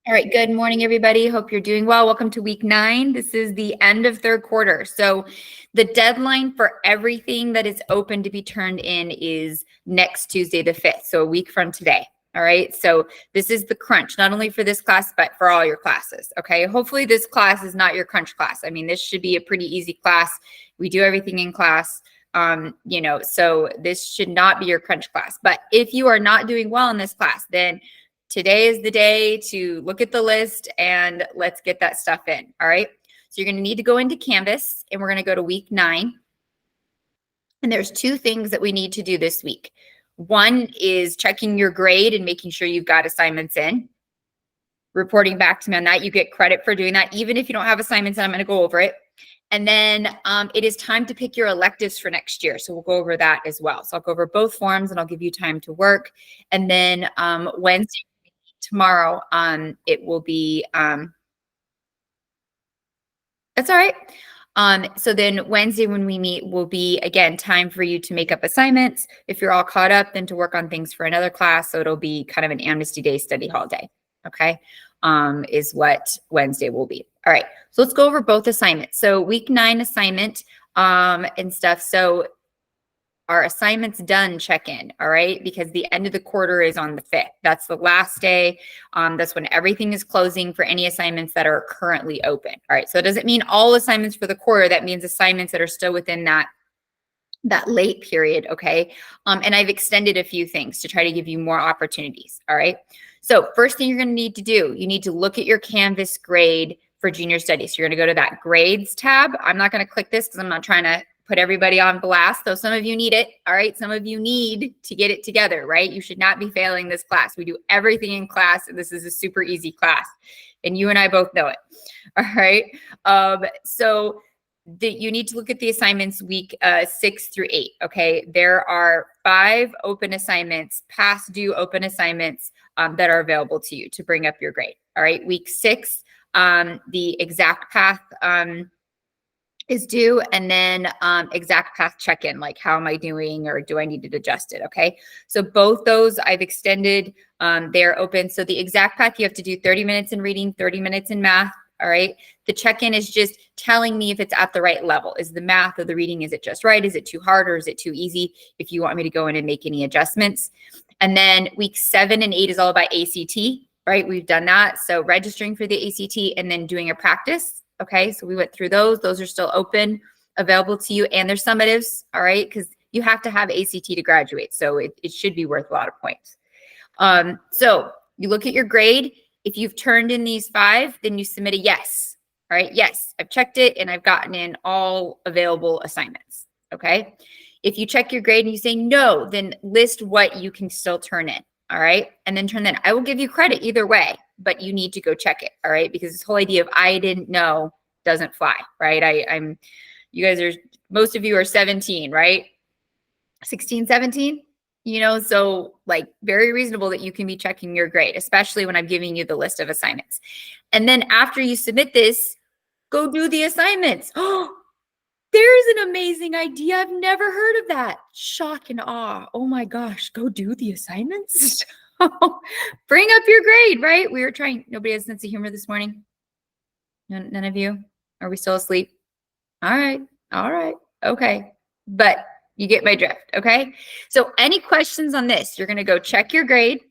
All right, good morning, everybody. Hope you're doing well. Welcome to week 9. This is the end of third quarter. So the deadline for everything that is open to be turned in is next Tuesday, the 5th. So a week from today. All right. So this is the crunch, not only for this class, but for all your classes. Okay. Hopefully this class is not your crunch class. I mean, this should be a pretty easy class. We do everything in class. So this should not be your crunch class. But if you are not doing well in this class, then today is the day to look at the list and let's get that stuff in. All right. So you're going to need to go into Canvas and we're going to go to week 9. And there's 2 things that we need to do this week. One is checking your grade and making sure you've got assignments in. Reporting back to me on that. You get credit for doing that, even if you don't have assignments, and I'm going to go over it. And then it is time to pick your electives for next year. So we'll go over that as well. So I'll go over both forms and I'll give you time to work. And then Wednesday, tomorrow, it will be, that's all right. So then Wednesday when we meet will be, again, time for you to make up assignments. If you're all caught up, then to work on things for another class. So it'll be kind of an Amnesty Day study hall day. Okay. Is what Wednesday will be. All right. So let's go over both assignments. So week 9 assignment, and stuff. So our assignments done check-in, all right? Because the end of the quarter is on the 5th. That's the last day. That's when everything is closing for any assignments that are currently open. All right, so it doesn't mean all assignments for the quarter. That means assignments that are still within that late period, okay? And I've extended a few things to try to give you more opportunities, all right? So first thing you're gonna need to do, you need to look at your Canvas grade for junior studies. So you're gonna go to that grades tab. I'm not gonna click this because I'm not trying to put everybody on blast, though some of you need it, all right? Some of you need to get it together, right? You should not be failing this class. We do everything in class, and this is a super easy class, and you and I both know it, all right? So you need to look at the assignments week 6 through 8, okay? There are 5 open assignments, past due open assignments that are available to you to bring up your grade, all right? Week 6, the exact path is due, and then exact path check-in, like how am I doing or do I need to adjust it, okay? So both those I've extended, they're open. So the exact path, you have to do 30 minutes in reading, 30 minutes in math, all right? The check-in is just telling me if it's at the right level. Is the math or the reading, is it just right? Is it too hard or is it too easy? If you want me to go in and make any adjustments. And then week 7 and 8 is all about ACT, right? We've done that. So registering for the ACT and then doing a practice. Okay, so we went through those. Those are still open, available to you, and they're summatives, all right, because you have to have ACT to graduate, so it should be worth a lot of points. So you look at your grade. If you've turned in these 5, then you submit a yes, all right? Yes, I've checked it, and I've gotten in all available assignments, okay? If you check your grade and you say no, then list what you can still turn in, all right? And then turn that in. I will give you credit either way, but you need to go check it, all right? Because this whole idea of I didn't know doesn't fly, right? You guys are, most of you are 17, right? 16, 17, so like very reasonable that you can be checking your grade, especially when I'm giving you the list of assignments. And then after you submit this, go do the assignments. Oh, there's an amazing idea. I've never heard of that. Shock and awe. Oh my gosh, go do the assignments. Bring up your grade, right? We were trying, nobody has a sense of humor this morning? None of you? Are we still asleep? All right, okay. But you get my drift, okay? So any questions on this? You're gonna go check your grade.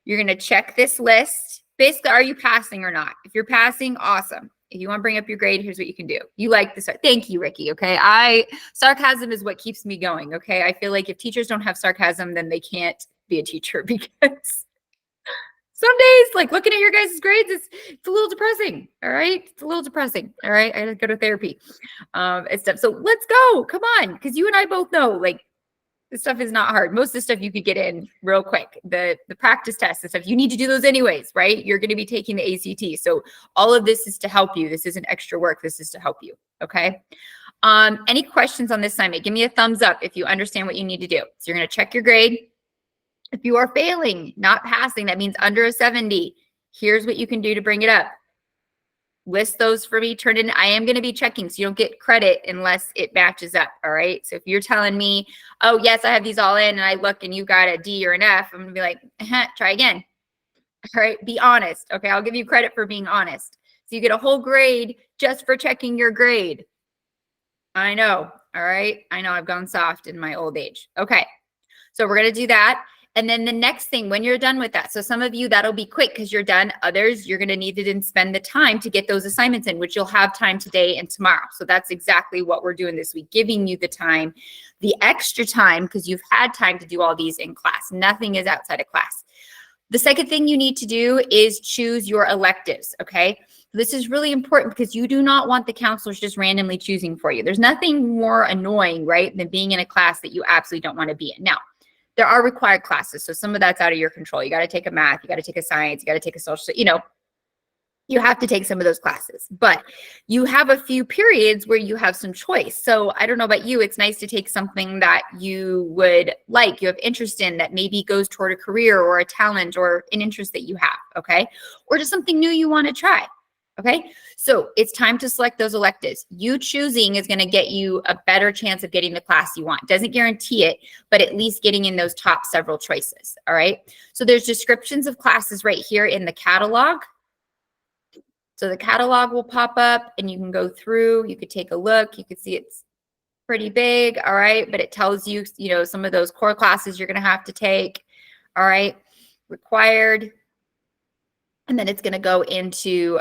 You're gonna check this list. Basically, are you passing or not? If you're passing, awesome. If you want to bring up your grade, here's what you can do. You like this. Thank you, Ricky. Okay. Sarcasm is what keeps me going. Okay. I feel like if teachers don't have sarcasm, then they can't be a teacher because some days, like looking at your guys' grades, it's a little depressing. All right. It's a little depressing. All right. I had to go to therapy and stuff. So let's go. Come on. Because you and I both know, like, this stuff is not hard. Most of the stuff you could get in real quick. The practice tests and stuff, you need to do those anyways, right? You're going to be taking the ACT. So all of this is to help you. This isn't extra work. This is to help you. Okay. Any questions on this assignment? Give me a thumbs up if you understand what you need to do. So you're going to check your grade. If you are failing, not passing, that means under a 70. Here's what you can do to bring it up. List those for me, turn in. I am going to be checking, so you don't get credit unless it matches up. All right. So if you're telling me, oh, yes, I have these all in, and I look and you got a D or an F, I'm going to be like, try again. All right, be honest. Okay, I'll give you credit for being honest. So you get a whole grade just for checking your grade. I know. All right. I know I've gone soft in my old age. Okay. So we're going to do that. And then the next thing, when you're done with that, so some of you, that'll be quick because you're done. Others, you're going to need to then spend the time to get those assignments in, which you'll have time today and tomorrow. So that's exactly what we're doing this week, giving you the time, the extra time, because you've had time to do all these in class. Nothing is outside of class. The second thing you need to do is choose your electives, okay? This is really important because you do not want the counselors just randomly choosing for you. There's nothing more annoying, right, than being in a class that you absolutely don't want to be in. Now, there are required classes, so some of that's out of your control. You got to take a math, you got to take a science, you got to take a social, you have to take some of those classes, but you have a few periods where you have some choice. So I don't know about you, it's nice to take something that you would like, you have interest in, that maybe goes toward a career or a talent or an interest that you have, okay? Or just something new you want to try, okay? So it's time to select those electives. You choosing is going to get you a better chance of getting the class you want. Doesn't guarantee it, but at least getting in those top several choices, all right? So there's descriptions of classes right here in the catalog. So the catalog will pop up and you can go through, you could take a look, you could see it's pretty big, all right? But it tells you, some of those core classes you're gonna have to take, all right? Required. And then it's gonna go into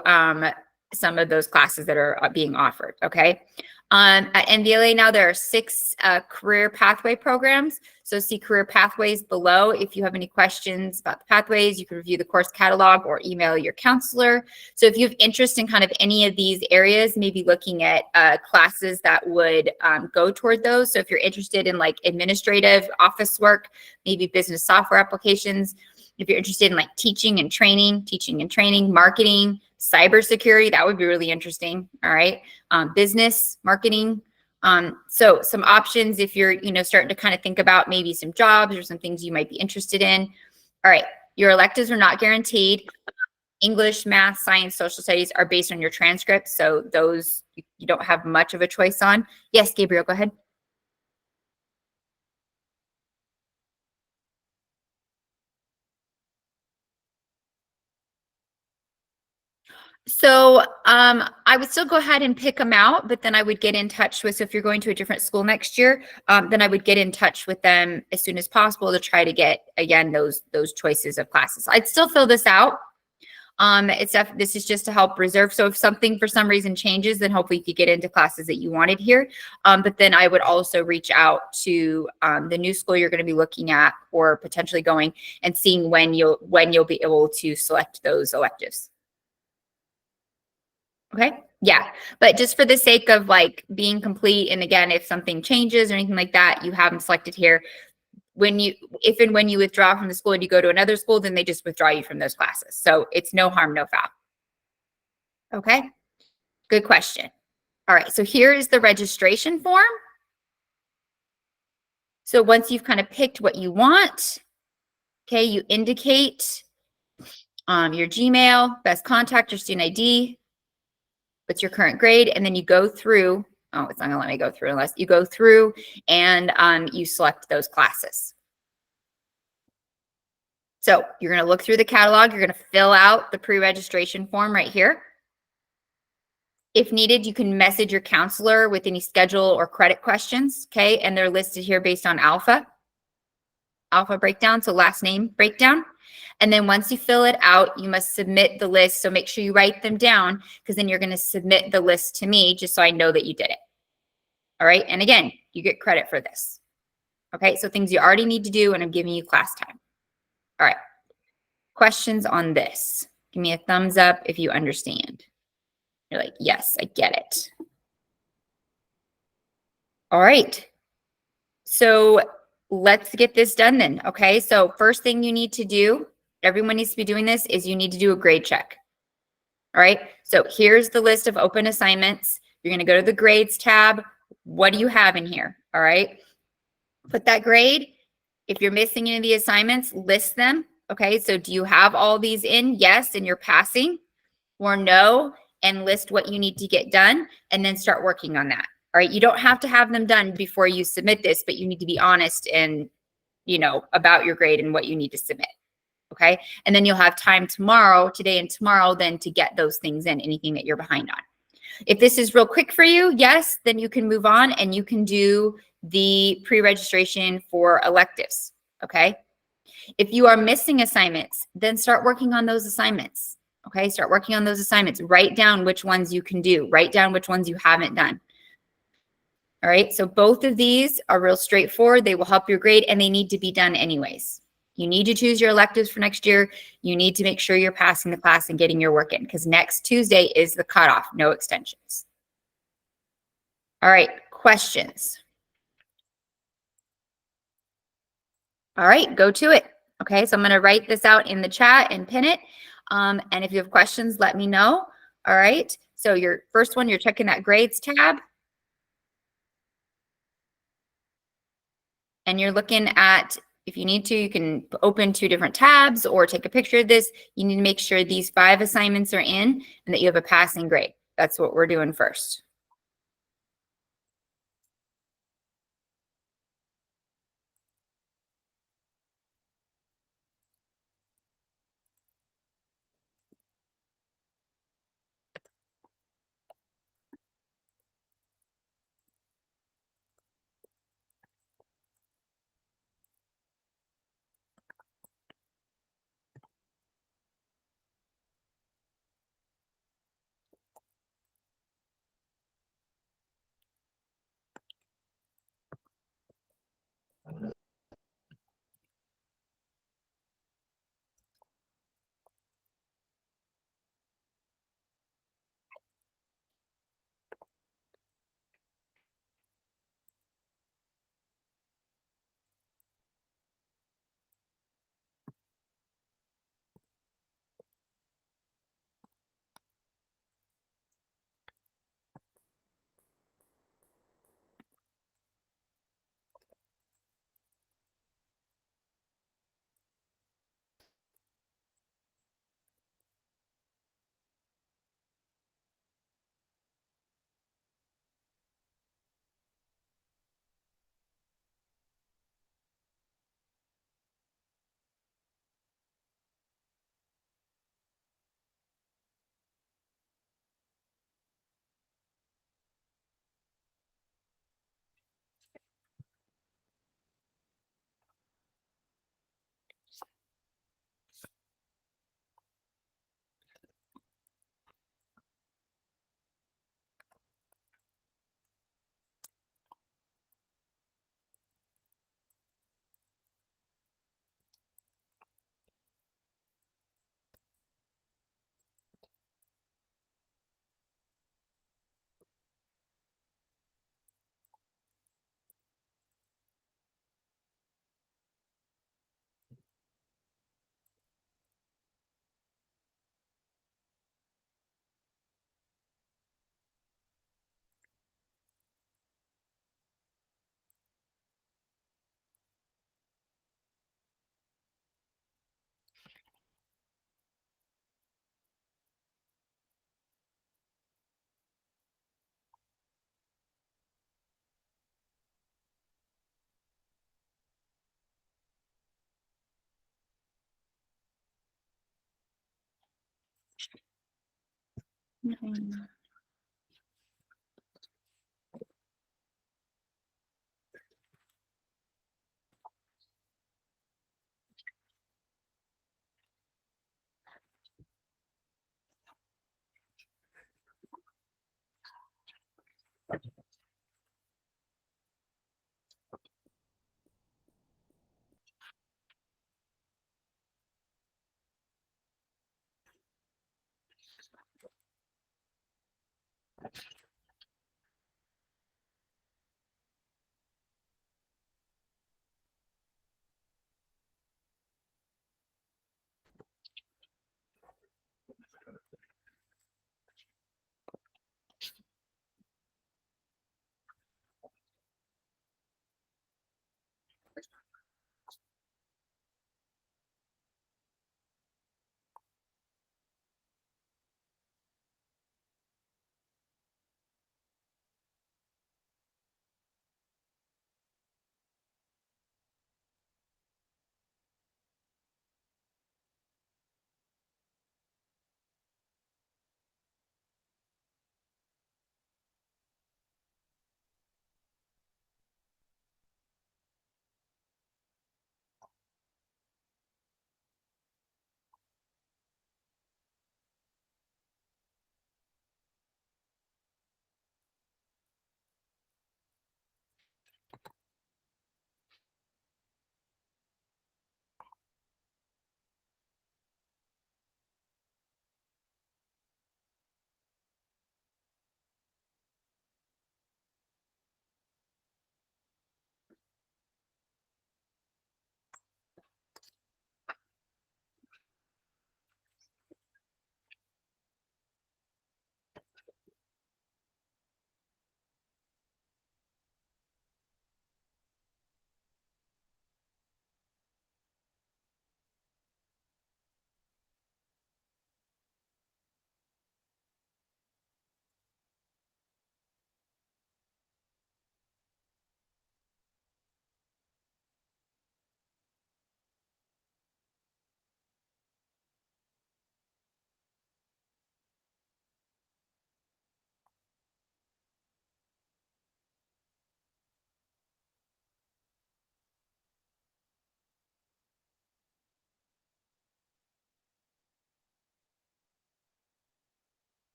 some of those classes that are being offered, okay? At NVLA now, there are 6 career pathway programs. So see career pathways below. If you have any questions about the pathways, you can review the course catalog or email your counselor. So if you have interest in kind of any of these areas, maybe looking at classes that would go toward those. So if you're interested in like administrative office work, maybe business software applications, if you're interested in like teaching and training, marketing, cybersecurity, that would be really interesting. All right. Business, marketing. So some options if you're, starting to kind of think about maybe some jobs or some things you might be interested in. All right. Your electives are not guaranteed. English, math, science, social studies are based on your transcript. So those you don't have much of a choice on. Yes, Gabriel, go ahead. So I would still go ahead and pick them out, but then I would get in touch with, so if you're going to a different school next year, then I would get in touch with them as soon as possible to try to get, again, those choices of classes. I'd still fill this out. This is just to help reserve. So if something for some reason changes, then hopefully you could get into classes that you wanted here. But then I would also reach out to the new school you're going to be looking at or potentially going and seeing when you'll be able to select those electives. Okay. Yeah. But just for the sake of like being complete. And again, if something changes or anything like that, you have them selected here. If and when you withdraw from the school and you go to another school, then they just withdraw you from those classes. So it's no harm, no foul. Okay. Good question. All right. So here is the registration form. So once you've kind of picked what you want, okay, you indicate your Gmail, best contact, your student ID, what's your current grade, and then you go through, oh, it's not gonna let me go through unless you go through and you select those classes. So you're gonna look through the catalog, you're gonna fill out the pre-registration form right here. If needed, you can message your counselor with any schedule or credit questions, okay? And they're listed here based on alpha breakdown, so last name breakdown. And then once you fill it out, you must submit the list. So make sure you write them down because then you're going to submit the list to me just so I know that you did it. All right. And again, you get credit for this. Okay. So things you already need to do, and I'm giving you class time. All right. Questions on this? Give me a thumbs up if you understand. You're like, yes, I get it. All right. So let's get this done then. Okay. So first thing you need to do, everyone needs to be doing this, is you need to do a grade check. All right. So here's the list of open assignments. You're going to go to the grades tab. What do you have in here? All right. Put that grade. If you're missing any of the assignments, list them. Okay. So do you have all these in? Yes. And you're passing, or no, and list what you need to get done and then start working on that. All right. You don't have to have them done before you submit this, but you need to be honest and, about your grade and what you need to submit. Okay. And then you'll have time tomorrow, today and tomorrow, then to get those things in, anything that you're behind on. If this is real quick for you, yes, then you can move on and you can do the pre-registration for electives. Okay. If you are missing assignments, then start working on those assignments. Okay. Start working on those assignments. Write down which ones you can do. Write down which ones you haven't done. All right. So both of these are real straightforward. They will help your grade and they need to be done anyways. You need to choose your electives for next year. You need to make sure you're passing the class and getting your work in because next Tuesday is the cutoff, no extensions. All right. Questions? All right. Go to it. Okay. So I'm going to write this out in the chat and pin it. And if you have questions, let me know. All right. So your first one, you're checking that grades tab. And you're looking at, if you need to, you can open 2 different tabs or take a picture of this. You need to make sure these 5 assignments are in and that you have a passing grade. That's what we're doing first.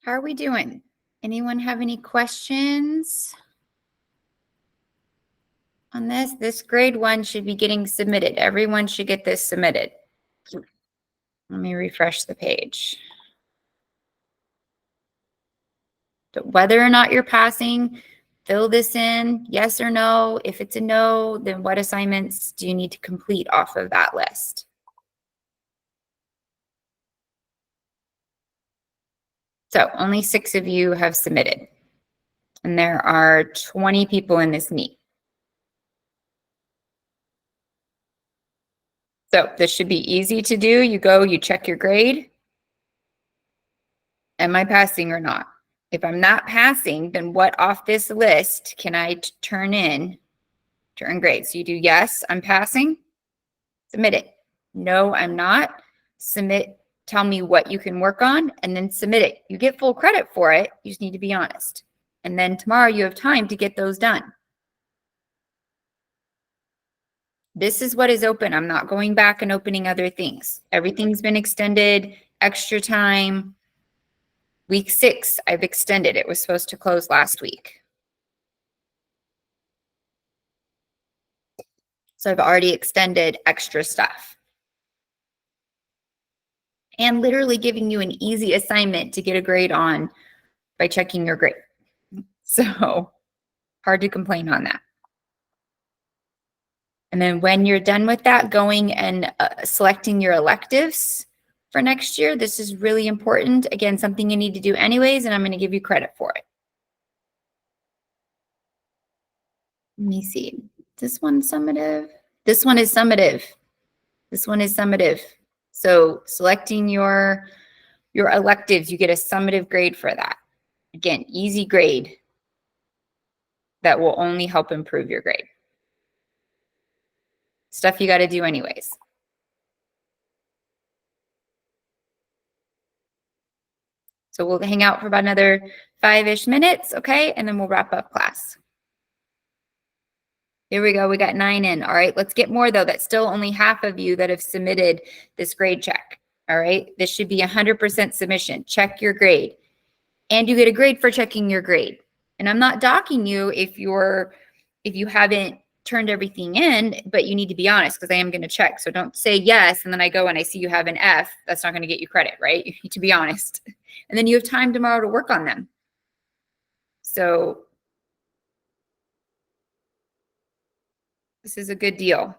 How are we doing? Anyone have any questions on this? This grade 1 should be getting submitted. Everyone should get this submitted. Let me refresh the page. But whether or not you're passing, fill this in, yes or no. If it's a no, then what assignments do you need to complete off of that list? So only 6 of you have submitted. And there are 20 people in this meet. So this should be easy to do. You go, you check your grade. Am I passing or not? If I'm not passing, then what off this list can I turn grade? So you do yes, I'm passing, submit it. No, I'm not. Submit, tell me what you can work on, and then submit it. You get full credit for it. You just need to be honest. And then tomorrow you have time to get those done. This is what is open. I'm not going back and opening other things. Everything's been extended, extra time. Week 6, I've extended. It was supposed to close last week. So I've already extended extra stuff. And literally giving you an easy assignment to get a grade on by checking your grade. So hard to complain on that. And then when you're done with that, going and selecting your electives for next year. This is really important. Again, something you need to do anyways, and I'm going to give you credit for it. Let me see. This one's summative. This one is summative. This one is summative. So selecting your electives, you get a summative grade for that. Again, easy grade that will only help improve your grade. Stuff you got to do anyways. So we'll hang out for about another 5-ish minutes, okay? And then we'll wrap up class. Here we go. We got 9 in. All right, let's get more though. That's still only half of you that have submitted this grade check. All right, this should be 100% submission. Check your grade. And you get a grade for checking your grade. And I'm not docking you if you haven't turned everything in, but you need to be honest because I am going to check. So don't say yes and then I go and I see you have an F. That's not going to get you credit, right? You need to be honest. And then you have time tomorrow to work on them. So this is a good deal.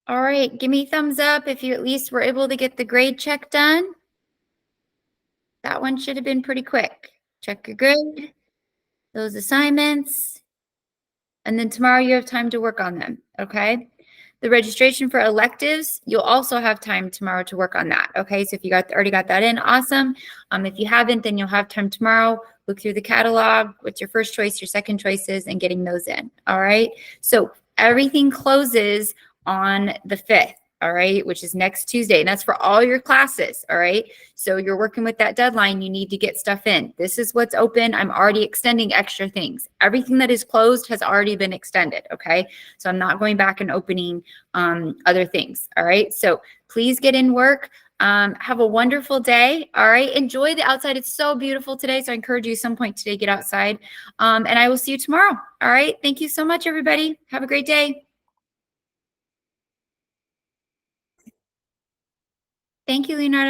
All right, give me thumbs up if you at least were able to get the grade check done. That one should have been pretty quick. Check your grade, those assignments, and then tomorrow you have time to work on them, okay? The registration for electives, you'll also have time tomorrow to work on that, okay? So if you already got that in, awesome. If you haven't, then you'll have time tomorrow. Look through the catalog, what's your first choice, your second choices, and getting those in, all right? So everything closes on the 5th, all right, which is next Tuesday, and that's for all your classes, all right? So you're working with that deadline. You need to get stuff in. This is what's open. I'm already extending extra things. Everything that is closed has already been extended, okay? So I'm not going back and opening other things, all right? So please get in work. Have a wonderful day, all right? Enjoy the outside. It's so beautiful today, so I encourage you some point today, get outside. And I will see you tomorrow, all right? Thank you so much, everybody. Have a great day. Thank you, Leonardo.